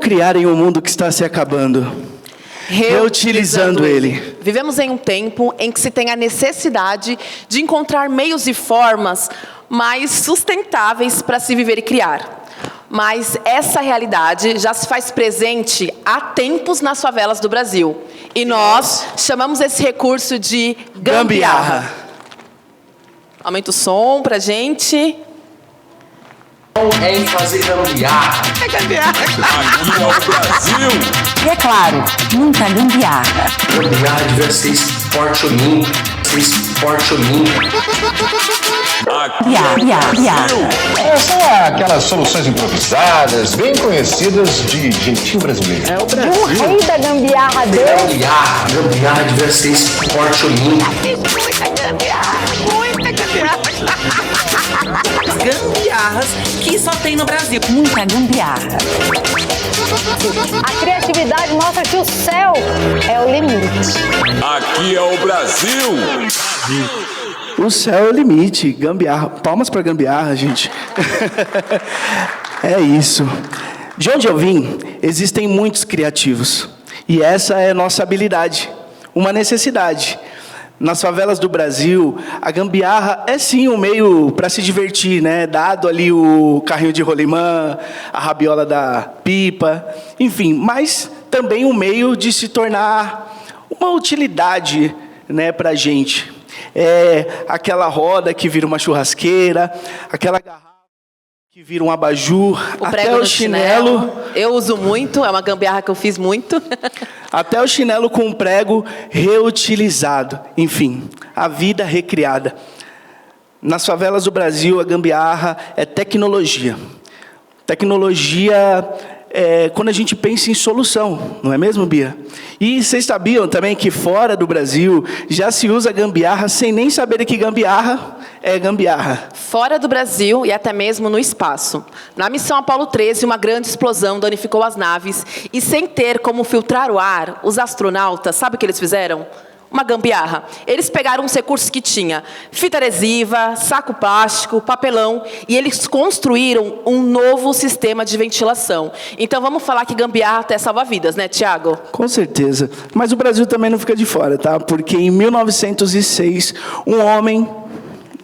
criar em um mundo que está se acabando? Reutilizando ele. Vivemos em um tempo em que se tem a necessidade de encontrar meios e formas mais sustentáveis para se viver e criar. Mas essa realidade já se faz presente há tempos nas favelas do Brasil. E nós chamamos esse recurso de gambiarra. Aumenta o som pra gente. É em fazer gambiarra. É gambiarra. Aqui é o Brasil. E é claro, muita gambiarra. Gambiarra devia ser esporte olímpico. Aqui é o Brasil. São aquelas soluções improvisadas, bem conhecidas de jeitinho brasileiro. É o Brasil. O rei da gambiarra dele. Gambiarra devia ser esporte olímpico. Gambiarras que só tem no Brasil. Muita gambiarra. A criatividade mostra que o céu é o limite. Aqui é o Brasil. O céu é o limite. Gambiarra. Palmas para gambiarra, gente. É isso. De onde eu vim, existem muitos criativos. E essa é a nossa habilidade. Uma necessidade. Nas favelas do Brasil, a gambiarra é sim um meio para se divertir, né? Dado ali o carrinho de rolimã, a rabiola da pipa, enfim. Mas também um meio de se tornar uma utilidade, né, para a gente. É aquela roda que vira uma churrasqueira, aquela garrafa que vira um abajur, até o chinelo. Eu uso muito, é uma gambiarra que eu fiz muito. Até o chinelo com prego reutilizado. Enfim, a vida recriada. Nas favelas do Brasil, a gambiarra é tecnologia. Tecnologia é quando a gente pensa em solução, não é mesmo, Bia? E vocês sabiam também que fora do Brasil já se usa gambiarra sem nem saber que gambiarra é gambiarra. Fora do Brasil e até mesmo no espaço. Na missão Apollo 13, uma grande explosão danificou as naves e sem ter como filtrar o ar, os astronautas, sabe o que eles fizeram? Uma gambiarra. Eles pegaram os recursos que tinha, fita adesiva, saco plástico, papelão, e eles construíram um novo sistema de ventilação. Então vamos falar que gambiarra até salva vidas, né, Tiago? Com certeza. Mas o Brasil também não fica de fora, tá? Porque em 1906, um homem,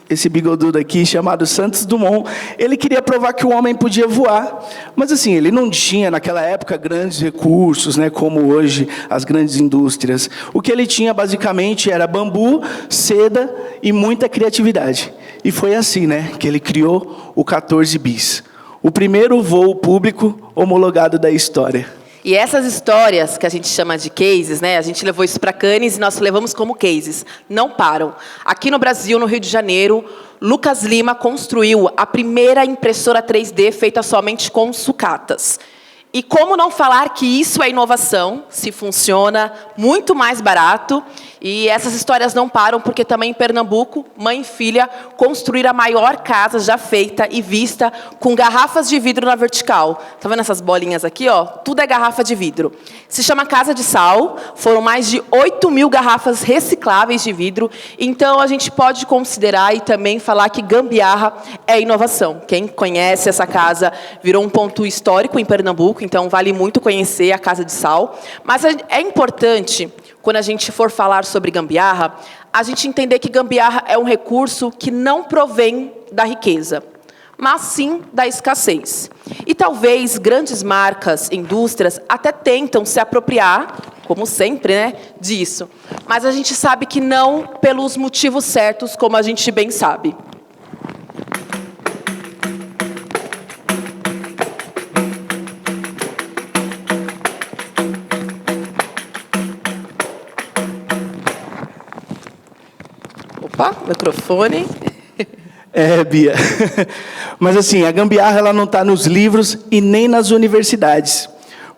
esse bigodudo aqui, chamado Santos Dumont, ele queria provar que o homem podia voar. Mas assim, ele não tinha naquela época grandes recursos, né, como hoje as grandes indústrias. O que ele tinha basicamente era bambu, seda e muita criatividade. E foi assim, né, que ele criou o 14 bis. O primeiro voo público homologado da história. E essas histórias, que a gente chama de cases, né? A gente levou isso para Cannes e nós levamos como cases. Não param. Aqui no Brasil, no Rio de Janeiro, Lucas Lima construiu a primeira impressora 3D feita somente com sucatas. E como não falar que isso é inovação, se funciona muito mais barato. E essas histórias não param, porque também em Pernambuco, mãe e filha construíram a maior casa já feita e vista com garrafas de vidro na vertical. Tá vendo essas bolinhas aqui, ó? Tudo é garrafa de vidro. Se chama Casa de Sal, foram mais de 8.000 garrafas recicláveis de vidro. Então, a gente pode considerar e também falar que gambiarra é inovação. Quem conhece essa casa virou um ponto histórico em Pernambuco, então vale muito conhecer a Casa de Sal. Mas é importante, quando a gente for falar sobre gambiarra, a gente entender que gambiarra é um recurso que não provém da riqueza, mas sim da escassez. E talvez grandes marcas, indústrias, até tentam se apropriar, como sempre, né, disso. Mas a gente sabe que não pelos motivos certos, como a gente bem sabe. Opa, microfone. É, Bia. Mas assim, a gambiarra ela não está nos livros e nem nas universidades.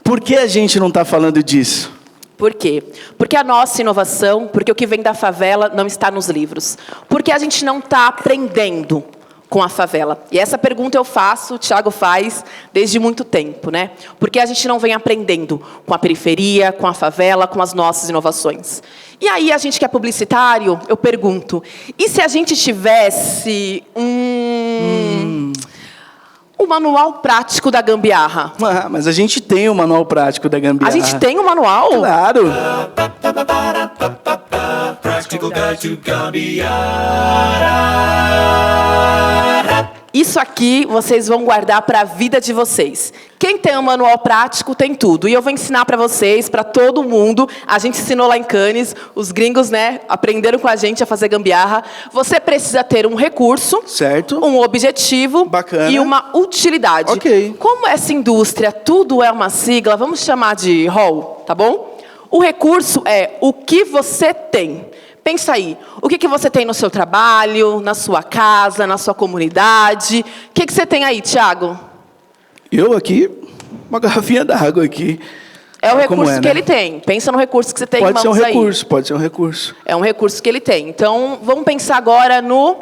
Por que a gente não está falando disso? Por quê? Porque a nossa inovação, porque o que vem da favela não está nos livros. Porque a gente não está aprendendo com a favela. E essa pergunta eu faço, o Thiago faz, desde muito tempo, né? Porque a gente não vem aprendendo com a periferia, com a favela, com as nossas inovações. E aí, a gente que é publicitário, eu pergunto, e se a gente tivesse um o manual prático da gambiarra? Ah, mas a gente tem o manual prático da gambiarra. A gente tem um manual? Claro. Isso aqui vocês vão guardar para a vida de vocês. Quem tem um manual prático tem tudo. E eu vou ensinar para vocês, para todo mundo. A gente ensinou lá em Cannes, os gringos, né, aprenderam com a gente a fazer gambiarra. Você precisa ter um recurso, certo, um objetivo, bacana, e uma utilidade. Ok. Como essa indústria tudo é uma sigla, vamos chamar de ROL, tá bom? O recurso é o que você tem. Pensa aí, o que você tem no seu trabalho, na sua casa, na sua comunidade? O que você tem aí, Thiago? Eu aqui, uma garrafinha d'água aqui. É o recurso que né? ele tem. Pensa no recurso que você tem em mãos aí. Pode ser um recurso, pode ser um recurso. É um recurso que ele tem. Então, vamos pensar agora no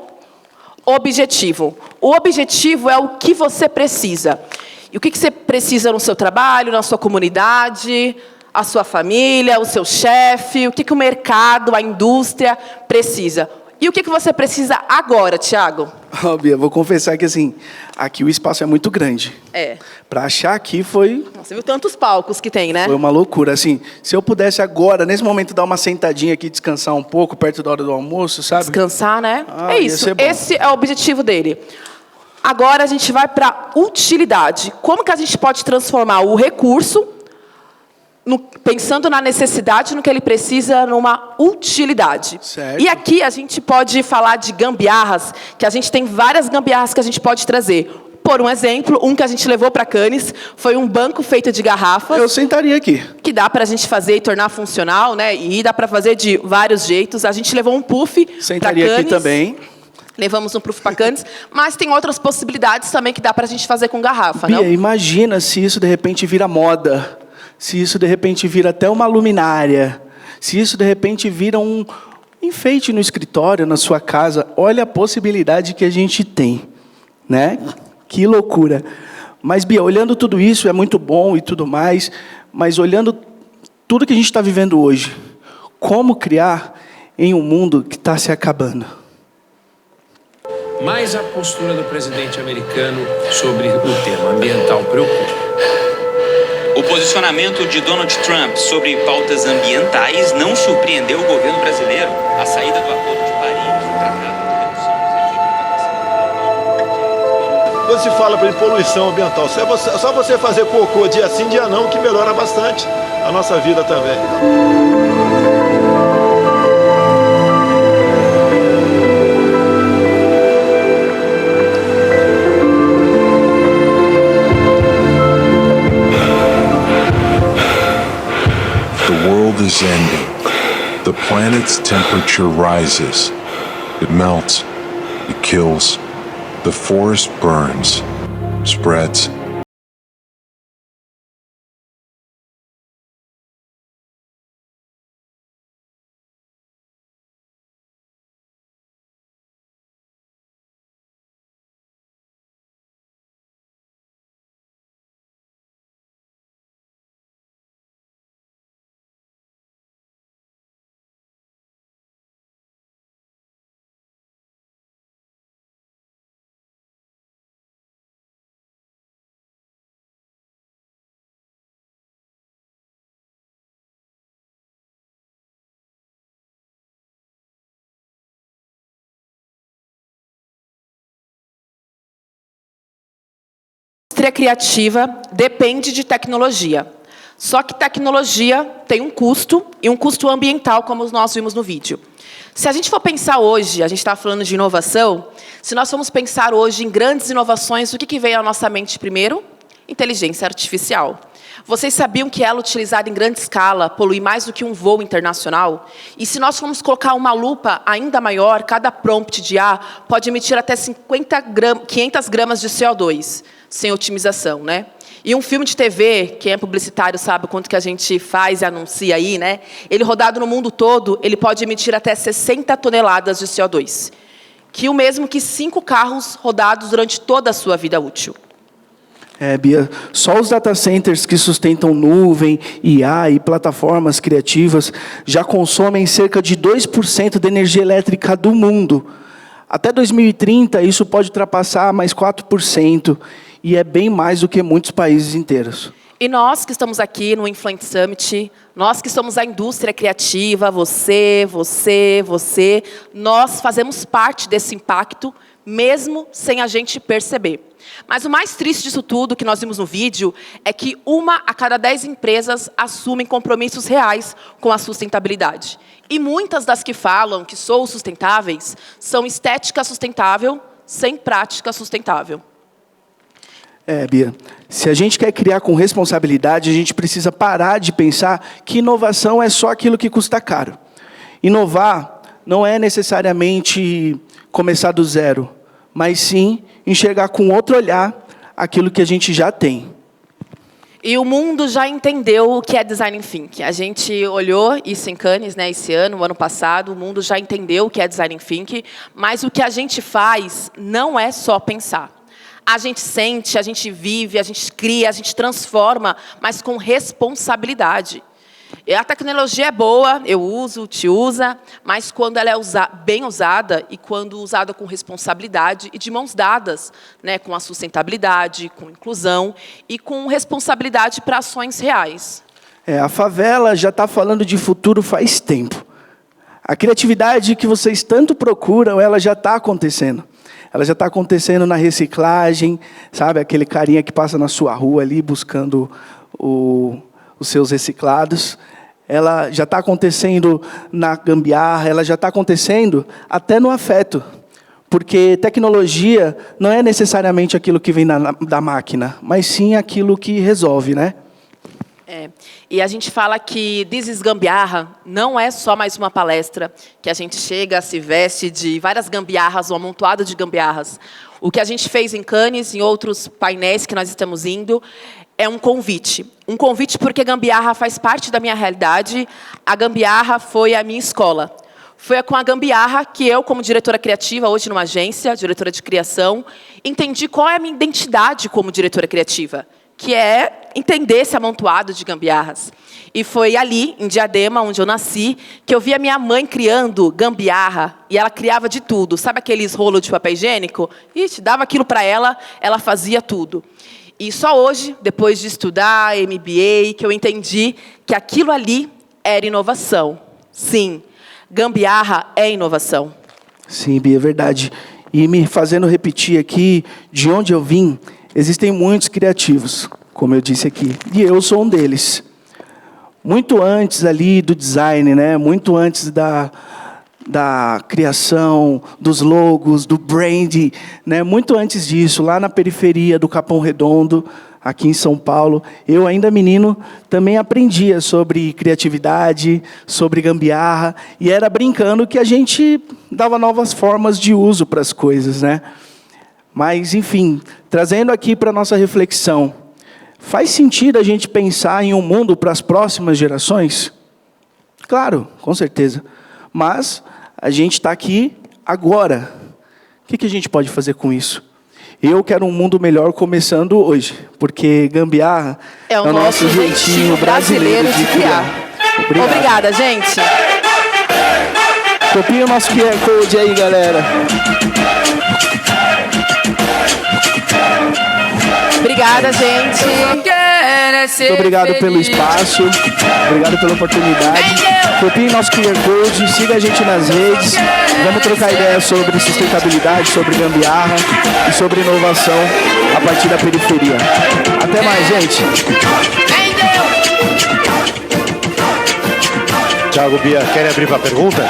objetivo. O objetivo é o que você precisa. E o que você precisa no seu trabalho, na sua comunidade, a sua família, o seu chefe, o que o mercado, a indústria precisa. E o que você precisa agora, Thiago? Ó, Bia, vou confessar que assim, aqui o espaço é muito grande. É. Para achar aqui foi... Você viu tantos palcos que tem, né? Foi uma loucura. Assim, se eu pudesse agora, nesse momento, dar uma sentadinha aqui, descansar um pouco, perto da hora do almoço, sabe? Descansar, né? Ah, é ia isso. ser bom. Esse é o objetivo dele. Agora a gente vai para utilidade. Como que a gente pode transformar o recurso, pensando na necessidade, no que ele precisa, numa utilidade. Certo. E aqui a gente pode falar de gambiarras, que a gente tem várias gambiarras que a gente pode trazer. Por um exemplo, um que a gente levou para Cannes foi um banco feito de garrafas. Eu sentaria aqui. Que dá para a gente fazer e tornar funcional, né? E dá para fazer de vários jeitos. A gente levou um puff para Cannes. Sentaria aqui também. Levamos um puff para Cannes, mas tem outras possibilidades também que dá para a gente fazer com garrafa, Bia, não? imagina se isso de repente vira moda. Se isso de repente vira até uma luminária. Se isso de repente vira um enfeite no escritório, na sua casa. Olha a possibilidade que a gente tem, né? Que loucura. Mas, Bia, olhando tudo isso, é muito bom e tudo mais, mas olhando tudo que a gente está vivendo hoje, como criar em um mundo que está se acabando? Mas a postura do presidente americano sobre o tema ambiental preocupa. O posicionamento de Donald Trump sobre pautas ambientais não surpreendeu o governo brasileiro. A saída do Acordo de Paris, o Tratado de Redução dos Efeitos. Quando se fala para poluição ambiental, só você fazer cocô dia sim, dia não, que melhora bastante a nossa vida também. The world is ending. The planet's temperature rises. It melts. It kills. The forest burns, spreads. A indústria criativa depende de tecnologia. Só que tecnologia tem um custo, e um custo ambiental, como nós vimos no vídeo. Se a gente for pensar hoje, a gente está falando de inovação, se nós formos pensar hoje em grandes inovações, o que vem à nossa mente primeiro? Inteligência artificial. Vocês sabiam que ela, utilizada em grande escala, polui mais do que um voo internacional? E se nós formos colocar uma lupa ainda maior, cada prompt de IA pode emitir até 500 gramas de CO2, sem otimização, né? E um filme de TV, quem é publicitário sabe quanto que a gente faz e anuncia aí, né? Ele rodado no mundo todo, ele pode emitir até 60 toneladas de CO2. Que o mesmo que 5 carros rodados durante toda a sua vida útil. Bia, só os data centers que sustentam nuvem, IA e plataformas criativas já consomem cerca de 2% da energia elétrica do mundo. Até 2030, isso pode ultrapassar mais 4%. e é bem mais do que muitos países inteiros. E nós que estamos aqui no Influence Summit, nós que somos a indústria criativa, você, nós fazemos parte desse impacto, mesmo sem a gente perceber. Mas o mais triste disso tudo, que nós vimos no vídeo, é que 1 a cada 10 empresas assumem compromissos reais com a sustentabilidade. E muitas das que falam que são sustentáveis, são estética sustentável, sem prática sustentável. Bia, se a gente quer criar com responsabilidade, a gente precisa parar de pensar que inovação é só aquilo que custa caro. Inovar não é necessariamente começar do zero, mas sim enxergar com outro olhar aquilo que a gente já tem. E o mundo já entendeu o que é Design Thinking. A gente olhou isso em Cannes, né, esse ano, o ano passado, o mundo já entendeu o que é Design Thinking, mas o que a gente faz não é só pensar. A gente sente, a gente vive, a gente cria, a gente transforma, mas com responsabilidade. E a tecnologia é boa, eu uso, te usa, mas quando ela é bem usada e quando usada com responsabilidade e de mãos dadas, né, com a sustentabilidade, com inclusão e com responsabilidade para ações reais. A favela já está falando de futuro faz tempo. A criatividade que vocês tanto procuram, ela já está acontecendo. Ela já está acontecendo na reciclagem, sabe? Aquele carinha que passa na sua rua ali buscando os seus reciclados. Ela já está acontecendo na gambiarra, ela já está acontecendo até no afeto. Porque tecnologia não é necessariamente aquilo que vem da máquina, mas sim aquilo que resolve, né? E a gente fala que This is Gambiarra não é só mais uma palestra, que a gente chega, se veste de várias gambiarras, um amontoado de gambiarras. O que a gente fez em Cannes, em outros painéis que nós estamos indo, é um convite. Um convite porque gambiarra faz parte da minha realidade, a gambiarra foi a minha escola. Foi com a gambiarra que eu, como diretora criativa, hoje numa agência, diretora de criação, entendi qual é a minha identidade como diretora criativa, que é entender esse amontoado de gambiarras. E foi ali, em Diadema, onde eu nasci, que eu vi a minha mãe criando gambiarra, e ela criava de tudo. Sabe aqueles rolos de papel higiênico? Ixi, dava aquilo para ela fazia tudo. E só hoje, depois de estudar MBA, que eu entendi que aquilo ali era inovação. Sim, gambiarra é inovação. Sim, Bia, é verdade. E me fazendo repetir aqui, de onde eu vim, existem muitos criativos, como eu disse aqui, e eu sou um deles. Muito antes ali do design, né? Muito antes da criação, dos logos, do brand, né? Muito antes disso, lá na periferia do Capão Redondo, aqui em São Paulo, eu ainda menino também aprendia sobre criatividade, sobre gambiarra, e era brincando que a gente dava novas formas de uso para as coisas, né? Mas, enfim, trazendo aqui para a nossa reflexão, faz sentido a gente pensar em um mundo para as próximas gerações? Claro, com certeza. Mas a gente está aqui agora. O que a gente pode fazer com isso? Eu quero um mundo melhor começando hoje, porque gambiarra é o nosso jeitinho brasileiro de criar. Obrigada, gente. Copia o nosso QR Code aí, galera. Obrigada, gente. Muito obrigado pelo espaço, obrigado pela oportunidade. Copie nosso QR Code, siga a gente nas redes. Vamos trocar ideias sobre sustentabilidade, sobre gambiarra e sobre inovação a partir da periferia. Até mais, gente. Thiago, Bia, querem abrir para pergunta?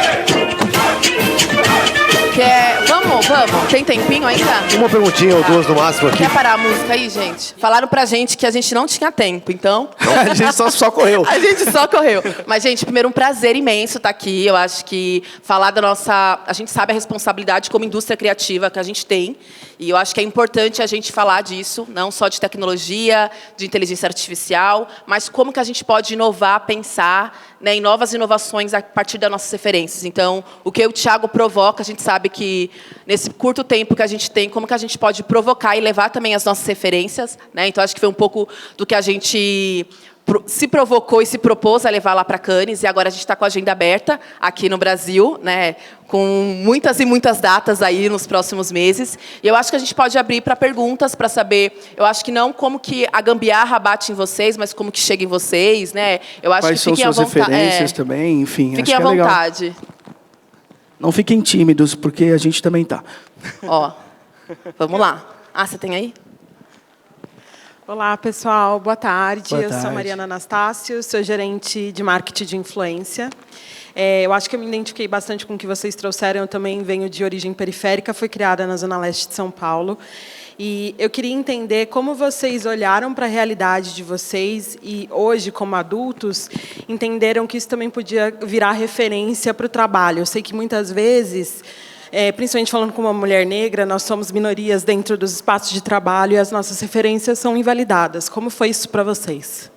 Vamos. Tem tempinho ainda? Uma perguntinha ou duas no máximo aqui. Quer parar a música aí, gente? Falaram pra gente que a gente não tinha tempo, então... A gente só correu. A gente só correu. Mas, gente, primeiro, um prazer imenso estar aqui. Eu acho que falar da nossa... A gente sabe a responsabilidade como indústria criativa que a gente tem. E eu acho que é importante a gente falar disso, não só de tecnologia, de inteligência artificial, mas como que a gente pode inovar, pensar, né, em novas inovações a partir das nossas referências. Então, o que o Thiago provoca, a gente sabe que, nesse curto tempo que a gente tem, como que a gente pode provocar e levar também as nossas referências, né? Então, acho que foi um pouco do que a gente se provocou e se propôs a levar lá para Cannes, e agora a gente está com a agenda aberta aqui no Brasil, né, com muitas e muitas datas aí nos próximos meses. E eu acho que a gente pode abrir para perguntas, para saber, eu acho que não como que a gambiarra bate em vocês, mas como que chega em vocês, né? Eu acho Quais que são fiquem suas à vontade. referências também, enfim. Fiquem acho à que é vontade. Legal. Não fiquem tímidos, porque a gente também tá. Ó, vamos lá. Ah, você tem aí? Olá, pessoal. Boa tarde. Boa Eu tarde. sou Mariana Anastácio, sou gerente de marketing de influência. Eu acho que eu me identifiquei bastante com o que vocês trouxeram. Eu também venho de origem periférica, fui criada na Zona Leste de São Paulo. E eu queria entender como vocês olharam para a realidade de vocês e, hoje, como adultos, entenderam que isso também podia virar referência para o trabalho. Eu sei que, muitas vezes, principalmente falando como uma mulher negra, nós somos minorias dentro dos espaços de trabalho e as nossas referências são invalidadas. Como foi isso para vocês?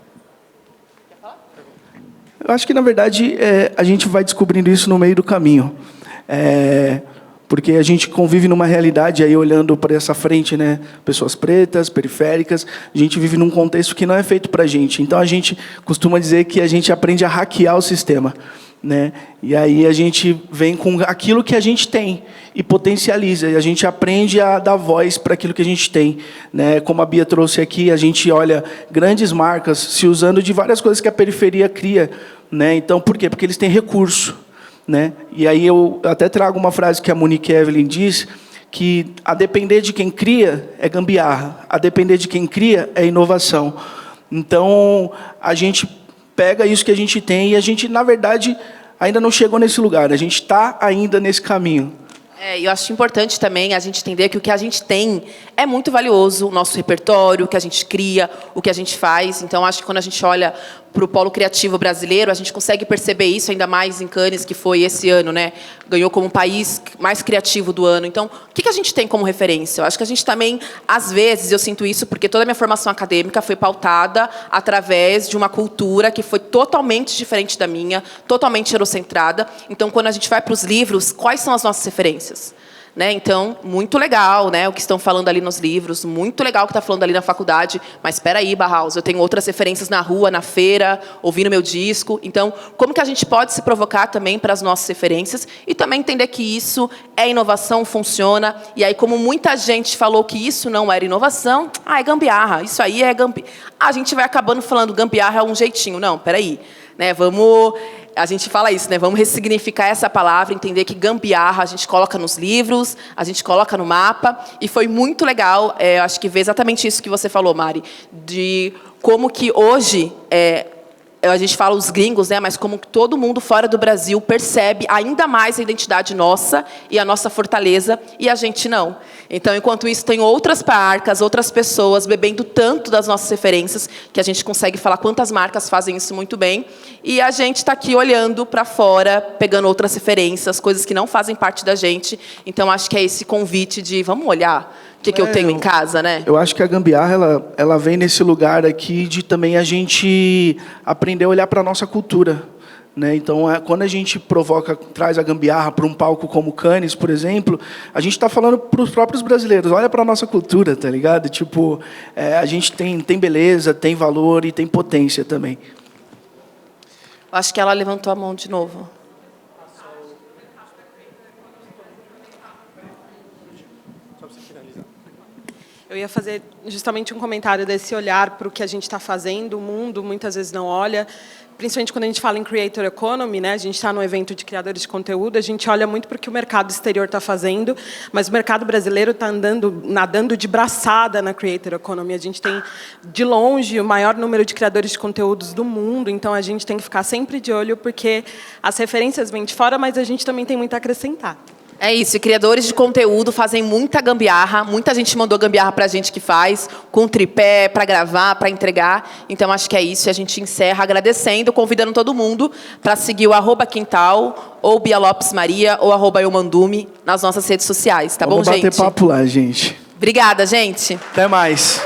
Eu acho que, na verdade, a gente vai descobrindo isso no meio do caminho. Porque a gente convive numa realidade, aí olhando para essa frente, né, pessoas pretas, periféricas, a gente vive num contexto que não é feito para a gente. Então, a gente costuma dizer que a gente aprende a hackear o sistema, né? E aí a gente vem com aquilo que a gente tem e potencializa. E a gente aprende a dar voz para aquilo que a gente tem, né? Como a Bia trouxe aqui, a gente olha grandes marcas se usando de várias coisas que a periferia cria, né? Então, por quê? Porque eles têm recurso, né? E aí eu até trago uma frase que a Monique Evelyn diz, que a depender de quem cria é gambiarra, a depender de quem cria é inovação. Então, a gente pega isso que a gente tem e a gente, na verdade, ainda não chegou nesse lugar, a gente está ainda nesse caminho. Eu acho importante também a gente entender que o que a gente tem é muito valioso, o nosso repertório, o que a gente cria, o que a gente faz. Então, acho que quando a gente olha para o polo criativo brasileiro, a gente consegue perceber isso, ainda mais em Cannes, que foi esse ano, né? Ganhou como país mais criativo do ano. Então, o que a gente tem como referência? Eu acho que a gente também, às vezes, eu sinto isso porque toda a minha formação acadêmica foi pautada através de uma cultura que foi totalmente diferente da minha, totalmente eurocentrada. Então, quando a gente vai para os livros, quais são as nossas referências? Né? Então, muito legal, né, o que estão falando ali nos livros, muito legal o que está falando ali na faculdade, mas espera aí, Bauhaus, eu tenho outras referências na rua, na feira, ouvindo meu disco. Então, como que a gente pode se provocar também para as nossas referências e também entender que isso é inovação, funciona. E aí, como muita gente falou que isso não era inovação, é gambiarra, isso aí é gambiarra. A gente vai acabando falando gambiarra é um jeitinho. Não, espera aí. Né, a gente fala isso, né? Vamos ressignificar essa palavra, entender que gambiarra a gente coloca nos livros, a gente coloca no mapa, e foi muito legal, acho que ver exatamente isso que você falou, Mari, de como que hoje, a gente fala os gringos, né? Mas como que todo mundo fora do Brasil percebe ainda mais a identidade nossa e a nossa fortaleza, e a gente não. Então, enquanto isso, tem outras marcas, outras pessoas bebendo tanto das nossas referências, que a gente consegue falar quantas marcas fazem isso muito bem, e a gente está aqui olhando para fora, pegando outras referências, coisas que não fazem parte da gente. Então, acho que é esse convite de, vamos olhar o que eu tenho em casa, né? Eu acho que a gambiarra, ela vem nesse lugar aqui de também a gente aprender a olhar para a nossa cultura, né? Então, quando a gente traz a gambiarra para um palco como Cannes, por exemplo, a gente está falando para os próprios brasileiros, olha para a nossa cultura, tá ligado? Tipo, a gente tem beleza, tem valor e tem potência também. Acho que ela levantou a mão de novo. Eu ia fazer justamente um comentário desse olhar para o que a gente está fazendo. O mundo muitas vezes não olha, principalmente quando a gente fala em creator economy, né? A gente está no evento de criadores de conteúdo, a gente olha muito para o que o mercado exterior está fazendo, mas o mercado brasileiro está nadando de braçada na creator economy. A gente tem, de longe, o maior número de criadores de conteúdos do mundo, então a gente tem que ficar sempre de olho, porque as referências vêm de fora, mas a gente também tem muito a acrescentar. É isso, e criadores de conteúdo fazem muita gambiarra, muita gente mandou gambiarra pra gente que faz, com tripé, para gravar, para entregar. Então, acho que é isso, e a gente encerra agradecendo, convidando todo mundo para seguir o @Quintal, ou Bia Lopes Maria, ou @Eumandume nas nossas redes sociais, tá bom, gente? Vamos bater papo lá, gente. Obrigada, gente. Até mais.